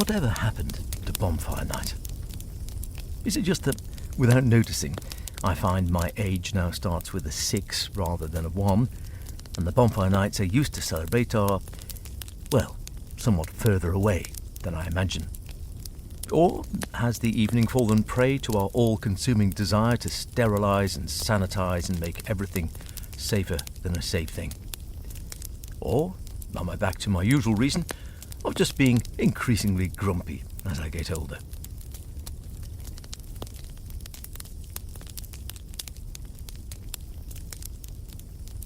Whatever happened to Bonfire Night? Is it just that, without noticing, I find my age now starts with a 6 rather than a 1, and the bonfire nights I used to celebrate are, well, somewhat further away than I imagine? Or has the evening fallen prey to our all-consuming desire to sterilise and sanitise and make everything safer than a safe thing? Or am I back to my usual reason of just being increasingly grumpy as I get older?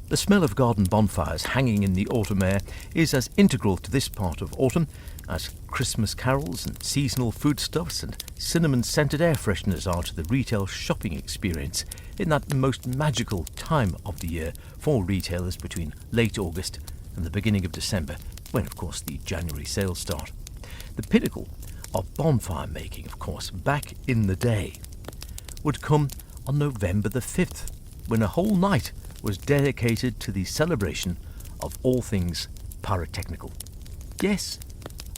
The smell of garden bonfires hanging in the autumn air is as integral to this part of autumn as Christmas carols and seasonal foodstuffs and cinnamon-scented air fresheners are to the retail shopping experience in that most magical time of the year for retailers between late August and the beginning of December, when, of course, the January sales start. The pinnacle of bonfire making, of course, back in the day, would come on November the 5th, when a whole night was dedicated to the celebration of all things pyrotechnical. Yes,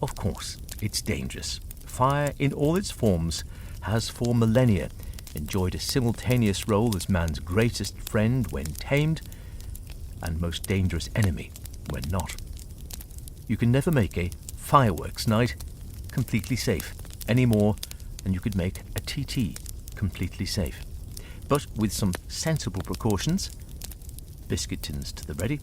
of course, it's dangerous. Fire in all its forms has for millennia enjoyed a simultaneous role as man's greatest friend when tamed and most dangerous enemy when not. You can never make a fireworks night completely safe any more than you could make a TT completely safe. But with some sensible precautions, biscuit tins to the ready,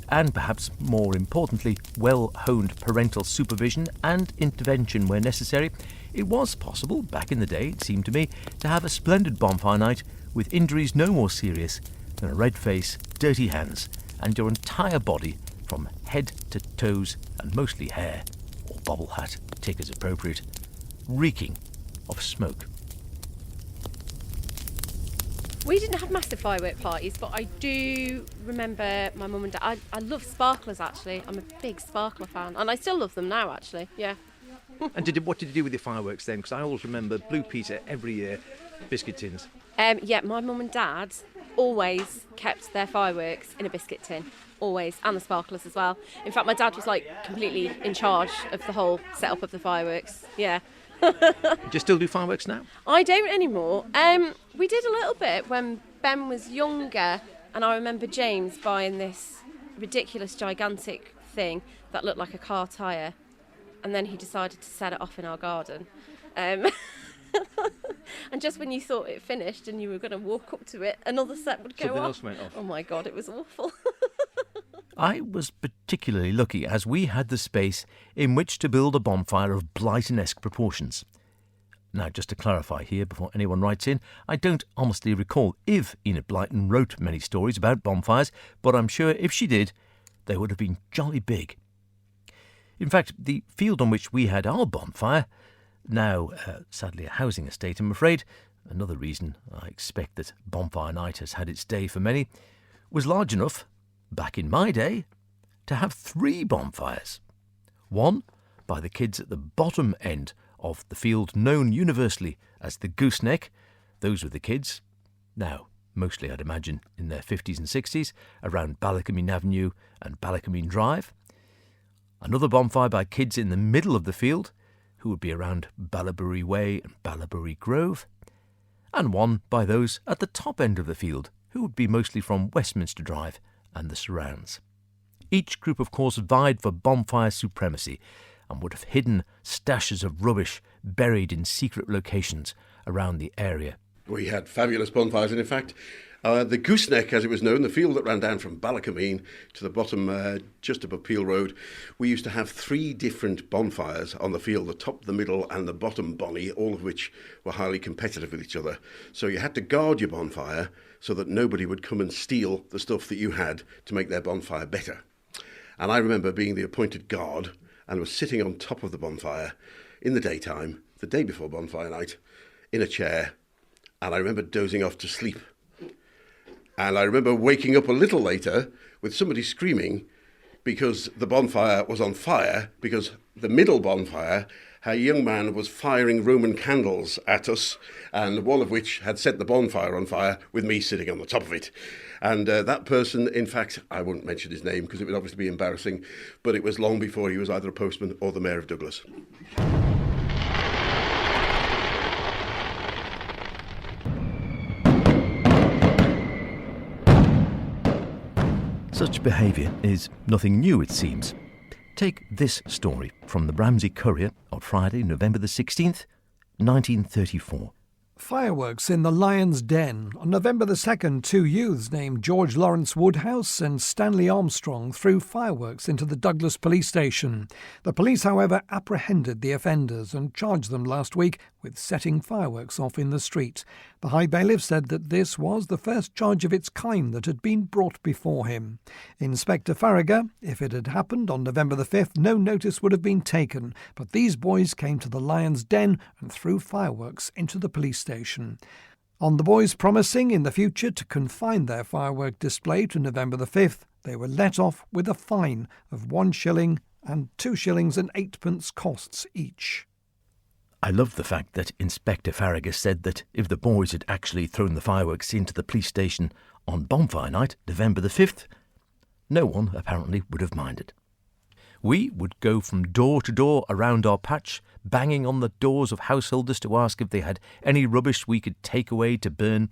and perhaps more importantly, well-honed parental supervision and intervention where necessary, it was possible, back in the day, it seemed to me, to have a splendid bonfire night with injuries no more serious than a red face, dirty hands, and your entire body from head to toes, and mostly hair, or bobble hat, take as appropriate, reeking of smoke. We didn't have massive firework parties, but I do remember my mum and dad. I love sparklers, actually. I'm a big sparkler fan, and I still love them now, actually, yeah. And what did you do with your fireworks then? Because I always remember Blue Peter every year, biscuit tins. Yeah, my mum and dad always kept their fireworks in a biscuit tin, always, and the sparklers as well. In fact, my dad was like completely in charge of the whole setup of the fireworks, yeah. Do you still do fireworks now? I don't anymore. We did a little bit when Ben was younger, and I remember James buying this ridiculous, gigantic thing that looked like a car tyre, and then he decided to set it off in our garden. And just when you thought it finished and you were going to walk up to it, another set would go Something off. else went off. Oh my God, it was awful. I was particularly lucky as we had the space in which to build a bonfire of Blyton-esque proportions. Now, just to clarify here before anyone writes in, I don't honestly recall if Enid Blyton wrote many stories about bonfires, but I'm sure if she did, they would have been jolly big. In fact, the field on which we had our bonfire, now sadly a housing estate, I'm afraid, another reason I expect that Bonfire Night has had its day for many, was large enough, back in my day, to have 3 bonfires. One by the kids at the bottom end of the field known universally as the gooseneck. Those were the kids, now mostly I'd imagine in their 50s and 60s, around Ballacomine Avenue and Ballacomine Drive. Another bonfire by kids in the middle of the field, who would be around Ballabury Way and Ballabury Grove. And one by those at the top end of the field, who would be mostly from Westminster Drive and the surrounds. Each group, of course, vied for bonfire supremacy and would have hidden stashes of rubbish buried in secret locations around the area. We had fabulous bonfires, and in fact, the gooseneck, as it was known, the field that ran down from Ballacomine to the bottom just above Peel Road, we used to have 3 different bonfires on the field, the top, the middle and the bottom bonny, all of which were highly competitive with each other. So you had to guard your bonfire so that nobody would come and steal the stuff that you had to make their bonfire better. And I remember being the appointed guard and was sitting on top of the bonfire in the daytime, the day before Bonfire Night, in a chair, and I remember dozing off to sleep. And I remember waking up a little later with somebody screaming because the bonfire was on fire, because the middle bonfire, a young man was firing Roman candles at us, and one of which had set the bonfire on fire with me sitting on the top of it. And that person, in fact, I won't mention his name because it would obviously be embarrassing, but it was long before he was either a postman or the Mayor of Douglas. Such behaviour is nothing new, it seems. Take this story from the Ramsey Courier on Friday, November the 16th, 1934. Fireworks in the Lion's Den. On November the 2nd, two youths named George Lawrence Woodhouse and Stanley Armstrong threw fireworks into the Douglas police station. The police, however, apprehended the offenders and charged them last week with setting fireworks off in the street. The High Bailiff said that this was the first charge of its kind that had been brought before him. Inspector Farragher, if it had happened on November the 5th, no notice would have been taken, but these boys came to the Lion's Den and threw fireworks into the police station. On the boys promising in the future to confine their firework display to November the 5th, they were let off with a fine of 1 shilling and 2 shillings and 8pence costs each. I love the fact that Inspector Farragher said that if the boys had actually thrown the fireworks into the police station on Bonfire Night, November the 5th, no one apparently would have minded. We would go from door to door around our patch, banging on the doors of householders to ask if they had any rubbish we could take away to burn,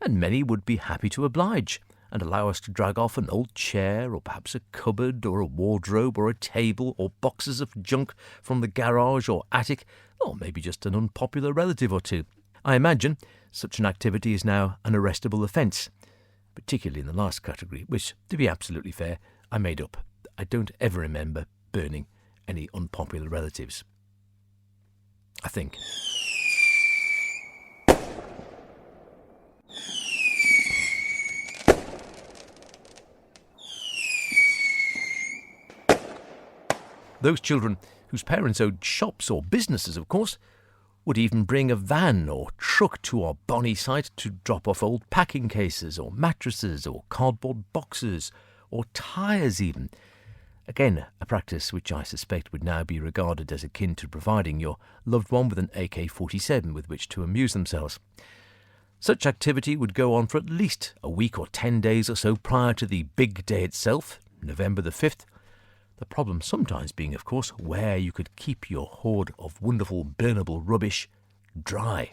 and many would be happy to oblige and allow us to drag off an old chair or perhaps a cupboard or a wardrobe or a table or boxes of junk from the garage or attic, or maybe just an unpopular relative or two. I imagine such an activity is now an arrestable offence, particularly in the last category, which, to be absolutely fair, I made up. I don't ever remember burning any unpopular relatives. I think. Those children whose parents owned shops or businesses, of course, would even bring a van or truck to our bonny site to drop off old packing cases or mattresses or cardboard boxes or tyres even. Again, a practice which I suspect would now be regarded as akin to providing your loved one with an AK-47 with which to amuse themselves. Such activity would go on for at least a week or 10 days or so prior to the big day itself, November the 5th. The problem sometimes being, of course, where you could keep your hoard of wonderful burnable rubbish dry.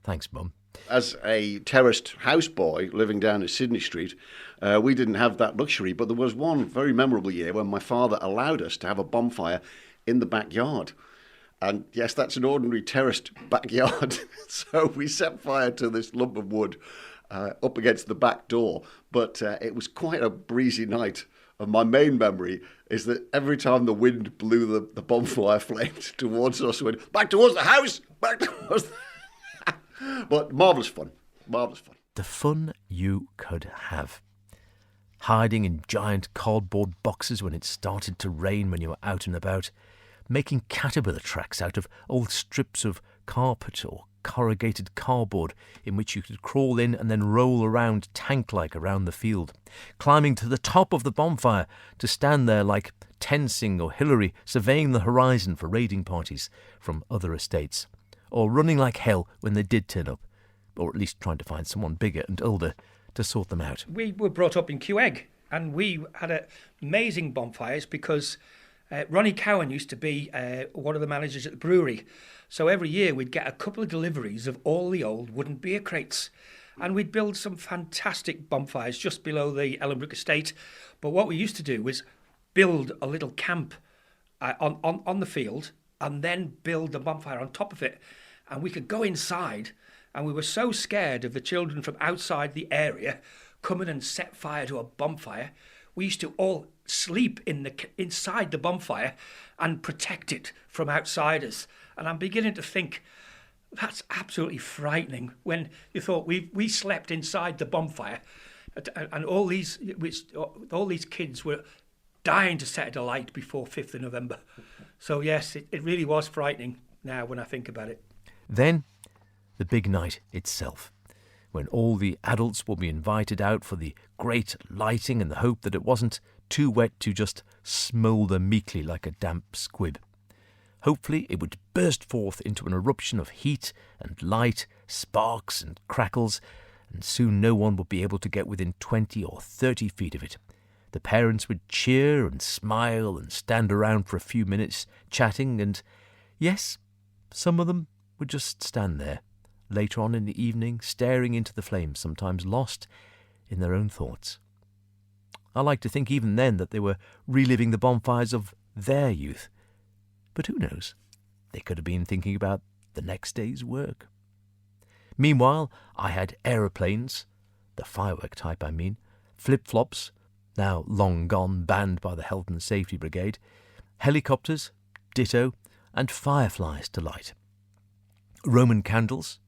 Thanks, Mum. As a terraced houseboy living down at Sydney Street, we didn't have that luxury, but there was one very memorable year when my father allowed us to have a bonfire in the backyard. And yes, that's an ordinary terraced backyard. So we set fire to this lump of wood up against the back door, but it was quite a breezy night. And my main memory is that every time the wind blew the bonfire flames towards us, we went, back towards the house, back towards the... But marvellous fun, marvellous fun. The fun you could have. Hiding in giant cardboard boxes when it started to rain when you were out and about, making caterpillar tracks out of old strips of carpet or corrugated cardboard in which you could crawl in and then roll around tank-like around the field, climbing to the top of the bonfire to stand there like Tensing or Hillary surveying the horizon for raiding parties from other estates, or running like hell when they did turn up, or at least trying to find someone bigger and older to sort them out. We were brought up in Quegg, and we had amazing bonfires because Ronnie Cowan used to be one of the managers at the brewery. So every year we'd get a couple of deliveries of all the old wooden beer crates, and we'd build some fantastic bonfires just below the Ellenbrook estate. But what we used to do was build a little camp on the field and then build the bonfire on top of it. And we could go inside, and we were so scared of the children from outside the area coming and set fire to a bonfire. We used to all sleep inside the bonfire and protect it from outsiders. And I'm beginning to think that's absolutely frightening when you thought we slept inside the bonfire and all these kids were dying to set it alight before 5th of November. So yes, it really was frightening now when I think about it. Then, the big night itself, when all the adults will be invited out for the great lighting in the hope that it wasn't too wet to just smoulder meekly like a damp squib. Hopefully it would burst forth into an eruption of heat and light, sparks and crackles, and soon no one would be able to get within 20 or 30 feet of it. The parents would cheer and smile and stand around for a few minutes chatting, and yes, some of them would just stand there later on in the evening, staring into the flames, sometimes lost in their own thoughts. I like to think even then that they were reliving the bonfires of their youth. But who knows? They could have been thinking about the next day's work. Meanwhile, I had aeroplanes, the firework type I mean, flip-flops, now long gone, banned by the Health and Safety Brigade, helicopters, ditto, and fireflies to light. Roman candles,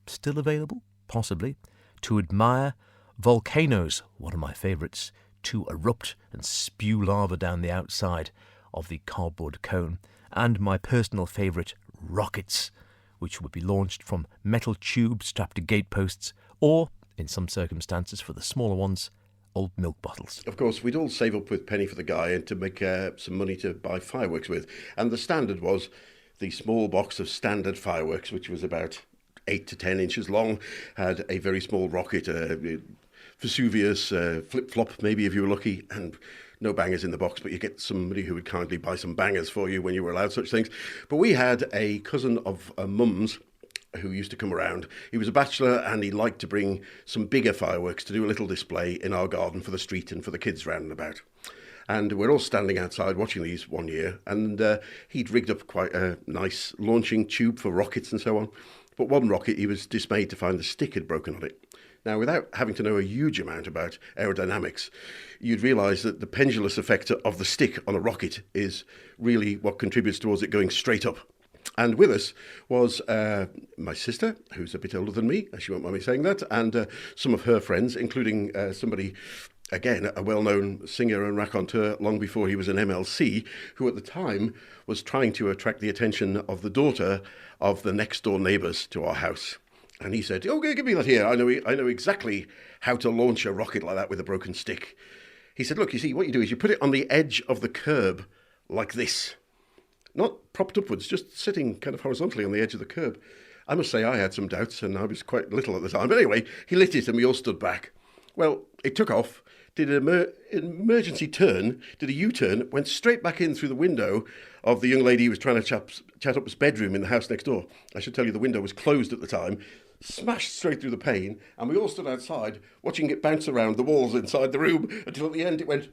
still available, possibly, to admire, volcanoes, one of my favourites, to erupt and spew lava down the outside of the cardboard cone, and my personal favourite, rockets, which would be launched from metal tubes strapped to gateposts, or, in some circumstances for the smaller ones, old milk bottles. Of course, we'd all save up with penny for the guy and to make some money to buy fireworks with. And the standard was the small box of standard fireworks, which was about 8 to 10 inches long, had a very small rocket, Vesuvius, flip-flop, maybe if you were lucky, and no bangers in the box, but you get somebody who would kindly buy some bangers for you when you were allowed such things. But we had a cousin of Mum's who used to come around. He was a bachelor and he liked to bring some bigger fireworks to do a little display in our garden for the street and for the kids round and about. And we're all standing outside watching these one year, and he'd rigged up quite a nice launching tube for rockets and so on. But one rocket, he was dismayed to find the stick had broken on it. Now, without having to know a huge amount about aerodynamics, you'd realise that the pendulous effect of the stick on a rocket is really what contributes towards it going straight up. And with us was my sister, who's a bit older than me, she won't mind me saying that, and some of her friends, including somebody, again, a well-known singer and raconteur long before he was an MLC, who at the time was trying to attract the attention of the daughter of the next-door neighbours to our house. And he said, "Okay, give me that here. I know exactly how to launch a rocket like that with a broken stick." He said, "Look, you see, what you do is you put it on the edge of the curb like this. Not propped upwards, just sitting kind of horizontally on the edge of the curb." I must say I had some doubts, and I was quite little at the time. But anyway, he lit it and we all stood back. Well, it took off, did an emergency turn, did a U-turn, went straight back in through the window of the young lady who was trying to chat up his bedroom in the house next door. I should tell you the window was closed at the time, smashed straight through the pane, and we all stood outside watching it bounce around the walls inside the room until at the end it went...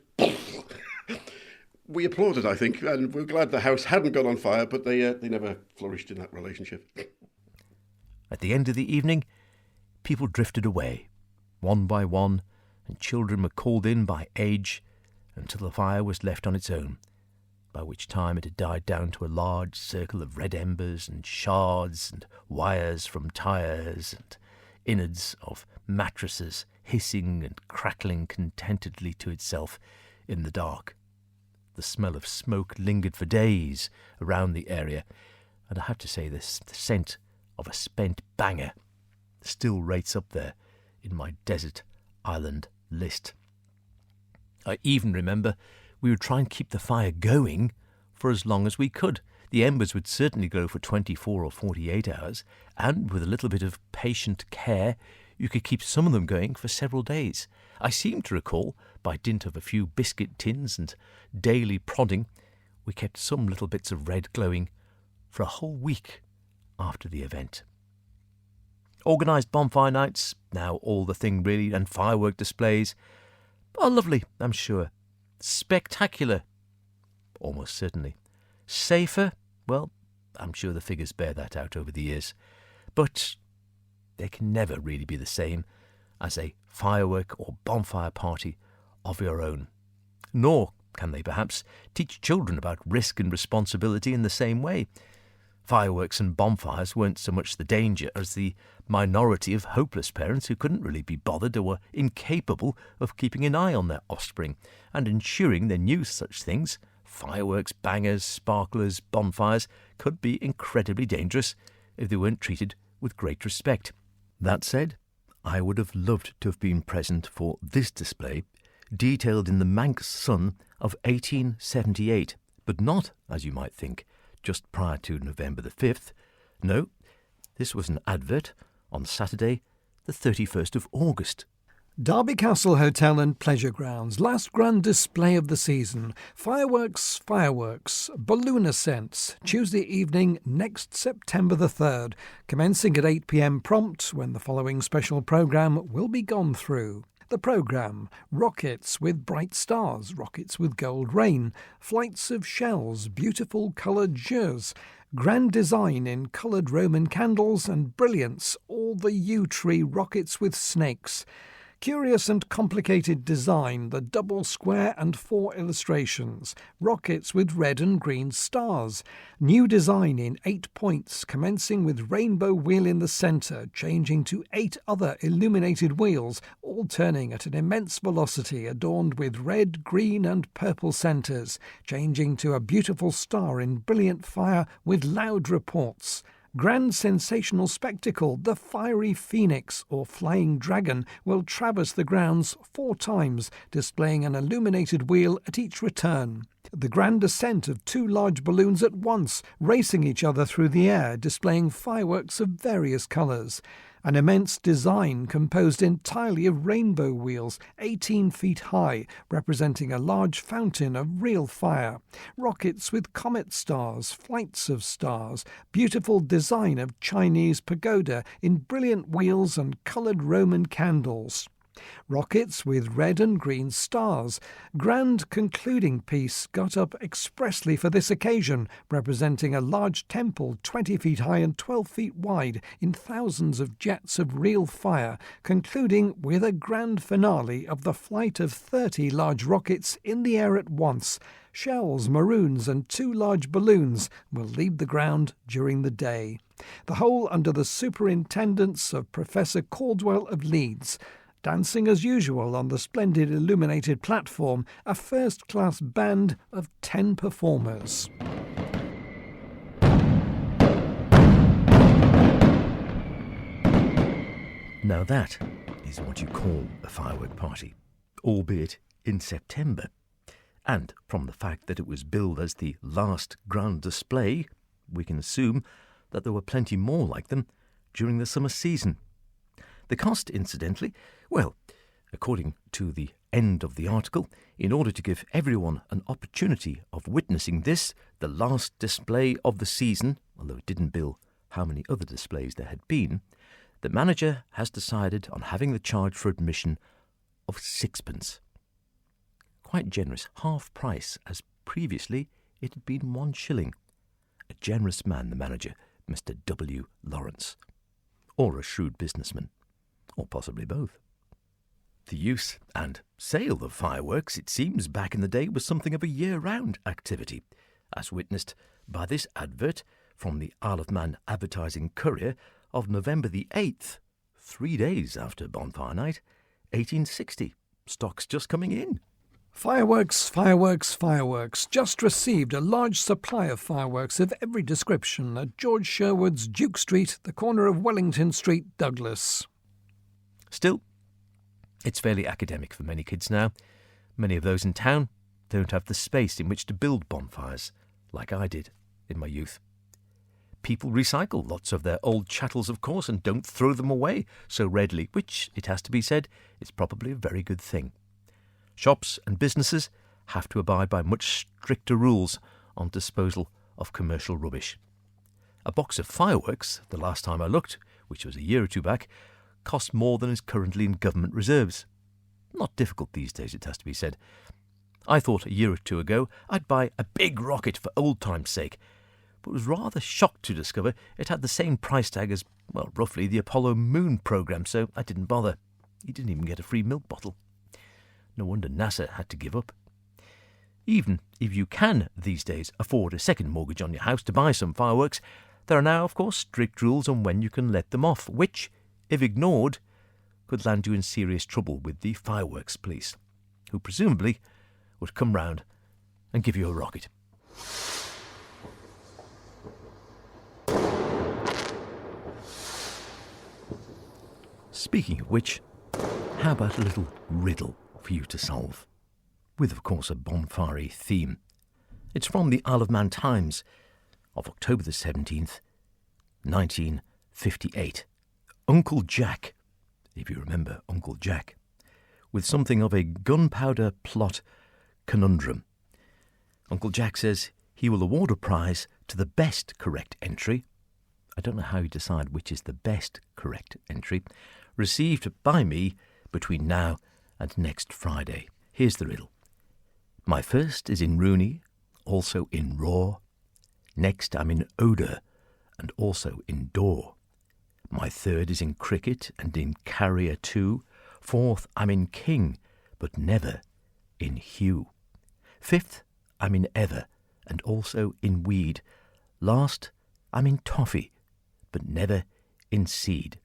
We applauded, I think, and we're glad the house hadn't gone on fire, but they never flourished in that relationship. At the end of the evening, people drifted away, one by one, and children were called in by age until the fire was left on its own, by which time it had died down to a large circle of red embers and shards and wires from tyres and innards of mattresses hissing and crackling contentedly to itself in the dark. The smell of smoke lingered for days around the area, and I have to say the scent of a spent banger still rates up there in my desert island list. I even remember we would try and keep the fire going for as long as we could. The embers would certainly go for 24 or 48 hours, and with a little bit of patient care, you could keep some of them going for several days. I seem to recall, by dint of a few biscuit tins and daily prodding, we kept some little bits of red glowing for a whole week after the event. Organised bonfire nights, now all the thing really, and firework displays are lovely, I'm sure. Spectacular, almost certainly. Safer, well, I'm sure the figures bear that out over the years. But they can never really be the same as a firework or bonfire party of your own. Nor can they perhaps teach children about risk and responsibility in the same way. Fireworks and bonfires weren't so much the danger as the minority of hopeless parents who couldn't really be bothered or were incapable of keeping an eye on their offspring and ensuring they knew such things. Fireworks, bangers, sparklers, bonfires could be incredibly dangerous if they weren't treated with great respect. That said, I would have loved to have been present for this display, detailed in the Manx Sun of 1878, but not, as you might think, just prior to November the 5th. No, this was an advert on Saturday, the 31st of August. Derby Castle Hotel and Pleasure Grounds, last grand display of the season. Fireworks, balloon ascents, Tuesday evening next September the 3rd, commencing at 8 p.m. prompt when the following special programme will be gone through. The programme: rockets with bright stars, rockets with gold rain, flights of shells, beautiful coloured jeux, grand design in coloured Roman candles and brilliance, all the yew tree rockets with snakes. Curious and complicated design, the double square and 4 illustrations, rockets with red and green stars, new design in 8 points, commencing with rainbow wheel in the centre, changing to 8 other illuminated wheels, all turning at an immense velocity, adorned with red, green and purple centres, changing to a beautiful star in brilliant fire with loud reports. Grand sensational spectacle, the fiery phoenix or flying dragon will traverse the grounds 4 times, displaying an illuminated wheel at each return. The grand ascent of 2 large balloons at once, racing each other through the air, displaying fireworks of various colours. An immense design composed entirely of rainbow wheels, 18 feet high, representing a large fountain of real fire. Rockets with comet stars, flights of stars, beautiful design of Chinese pagoda in brilliant wheels and coloured Roman candles. Rockets with red and green stars. Grand concluding piece got up expressly for this occasion, representing a large temple 20 feet high and 12 feet wide in thousands of jets of real fire, concluding with a grand finale of the flight of 30 large rockets in the air at once. Shells, maroons and 2 large balloons will leave the ground during the day. The whole under the superintendence of Professor Caldwell of Leeds. Dancing as usual on the splendid illuminated platform, a first-class band of 10 performers. Now that is what you call a firework party, albeit in September. And from the fact that it was billed as the last grand display, we can assume that there were plenty more like them during the summer season. The cost, incidentally, well, according to the end of the article, in order to give everyone an opportunity of witnessing this, the last display of the season, although it didn't bill how many other displays there had been, the manager has decided on having the charge for admission of 6pence. Quite generous, half price, as previously it had been 1 shilling. A generous man, the manager, Mr. W. Lawrence. Or a shrewd businessman. Or possibly both. The use and sale of fireworks, it seems, back in the day was something of a year-round activity, as witnessed by this advert from the Isle of Man Advertising Courier of November the 8th, 3 days after Bonfire Night, 1860. Stock's just coming in. Fireworks. Just received a large supply of fireworks of every description at George Sherwood's Duke Street, the corner of Wellington Street, Douglas. Still, it's fairly academic for many kids now. Many of those in town don't have the space in which to build bonfires, like I did in my youth. People recycle lots of their old chattels, of course, and don't throw them away so readily, which, it has to be said, is probably a very good thing. Shops and businesses have to abide by much stricter rules on disposal of commercial rubbish. A box of fireworks, the last time I looked, which was a year or 2 back, cost more than is currently in government reserves. Not difficult these days, it has to be said. I thought a year or 2 ago I'd buy a big rocket for old time's sake, but was rather shocked to discover it had the same price tag as, well, roughly the Apollo moon programme, so I didn't bother. You didn't even get a free milk bottle. No wonder NASA had to give up. Even if you can, these days, afford a second mortgage on your house to buy some fireworks, there are now, of course, strict rules on when you can let them off, which, if ignored, could land you in serious trouble with the fireworks police, who presumably would come round and give you a rocket. Speaking of which, how about a little riddle for you to solve, with, of course, a bonfire theme. It's from the Isle of Man Times of October the 17th, 1958. Uncle Jack if you remember Uncle Jack, with something of a gunpowder plot conundrum. Uncle Jack says he will award a prize to the best correct entry. I don't know how you decide which is the best correct entry, received by me between now and next Friday. Here's the riddle. My first is in Rooney, also in Raw. Next I'm in Odour, and also in Door. My third is in Cricket and in Carrier too. Fourth I'm in King, but never in Hugh. Fifth I'm in Ever, and also in Weed. Last I'm in Toffee, but never in Seed.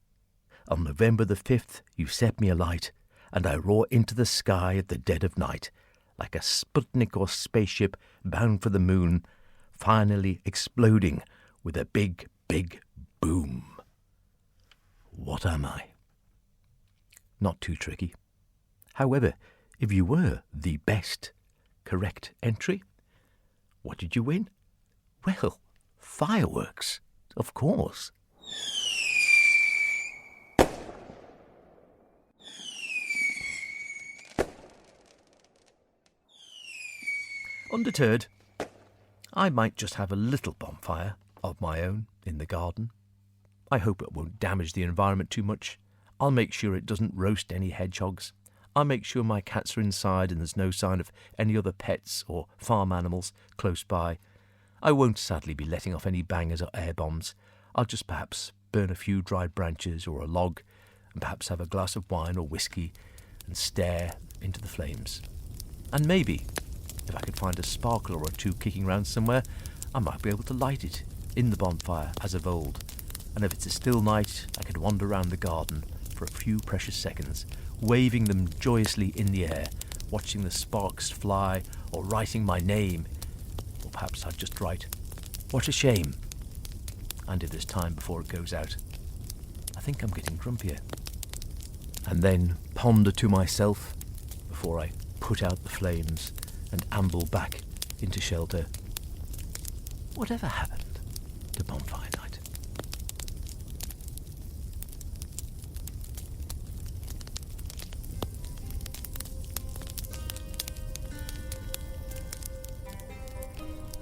On November the 5th you set me alight, and I roar into the sky at the dead of night, like a Sputnik or spaceship bound for the moon, finally exploding with a big, big boom. What am I? Not too tricky. However, if you were the best correct entry, what did you win? Well, fireworks, of course. Undeterred, I might just have a little bonfire of my own in the garden. I hope it won't damage the environment too much. I'll make sure it doesn't roast any hedgehogs. I'll make sure my cats are inside and there's no sign of any other pets or farm animals close by. I won't sadly be letting off any bangers or air bombs. I'll just perhaps burn a few dried branches or a log, and perhaps have a glass of wine or whiskey and stare into the flames. And maybe, if I could find a sparkler or two kicking round somewhere, I might be able to light it in the bonfire as of old. And if it's a still night, I could wander round the garden for a few precious seconds, waving them joyously in the air, watching the sparks fly, or writing my name. Or perhaps I'd just write, "What a shame." And if there's time before it goes out, I think I'm getting grumpier. And then ponder to myself, before I put out the flames and amble back into shelter, whatever happened to Bonfire Night?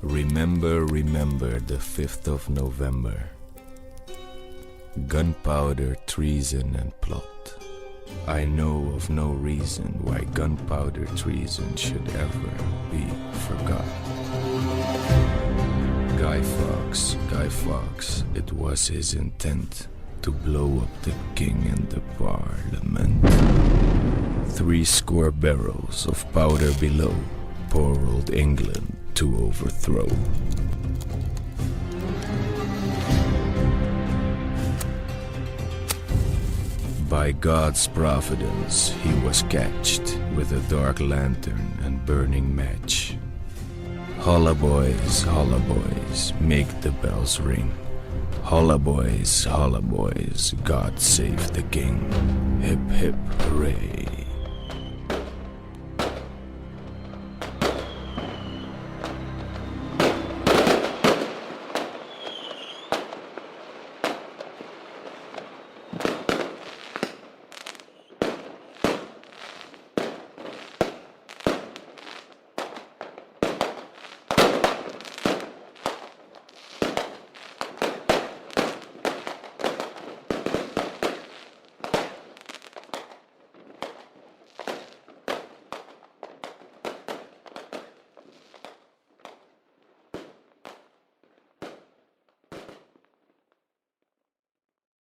Remember the 5th of November. Gunpowder, treason and plot. I know of no reason why gunpowder treason should ever be forgotten. Guy Fawkes, it was his intent to blow up the king and the parliament. 70 barrels of powder below, poor old England to overthrow. By God's providence, he was catched with a dark lantern and burning match. Holla boys, make the bells ring. Holla boys, God save the king. Hip hip hooray.